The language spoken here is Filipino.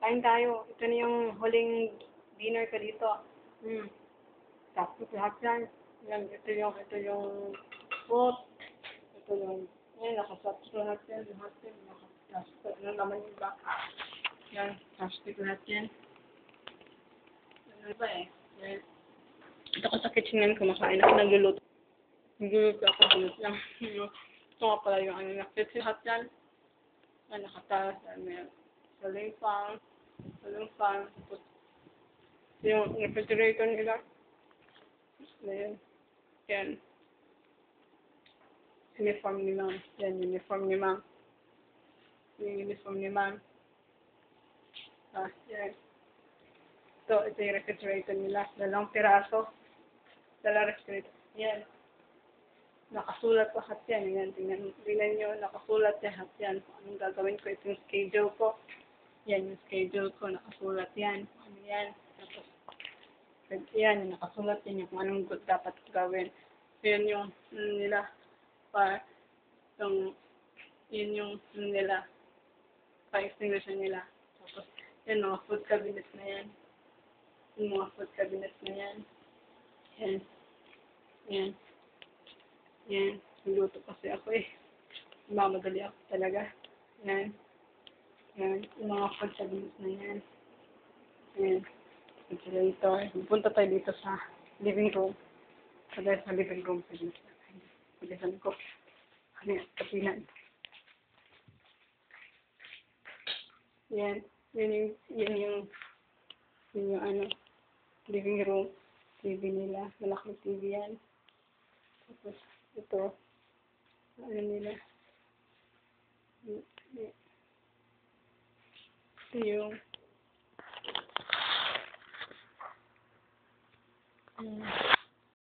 Kain tayo. Ito na yung huling dinner ko dito. Tapos lahat yan. Ito yung fruit. Ito yung, nakasapos lahat yan. Lahat yan. Nakasapos na naman yung iba. Yan, plastic lahat yan. Ano ba eh? Yan. Ito ko sa kitchen ngayon, kumakain ako, nagluluto. Nagluluto ako, gulit lang. Ito nga pala yung nakit lahat yan. Yan, nakataas. Yan, salingpang. Tapos, yung refrigerator nila. Ayan. Yan. Uniform ni ma'am. Yan, uniform ni ma'am. Yung uniform ni ma'am. Yan. Ito yung refrigerator nila. 2 piraso. 2 refrigerator. Yan. Nakasulat lahat yan. Yan, tingnan nyo. Nakasulat lahat yan. Kung anong gagawin ko. Ito yung schedule ko. Yan yung schedule ko. Nakasulat yan. Ano yan. Tapos, yan. Nakasulat yan yung kung anong dapat gawin. So, yan yung nila. Yun yung nila. Pa-extinguisher nila. Tapos, yan mga food cabinet na yan. Yung mga food cabinet na yan. Yan. Yan. Yan. Niluto kasi ako eh. Mamadali ako talaga. Yan. Yan. Yung mga food cabinet na yan. Yan. Refrigerator. Punta tayo dito sa living room. So, dahil sa living room, pilisan ko. Ano yan? Kapilan. Yan. Yun yung ano, living room. TV nila. Malaking TV yan. Tapos, ito. Ano nila. Ito yung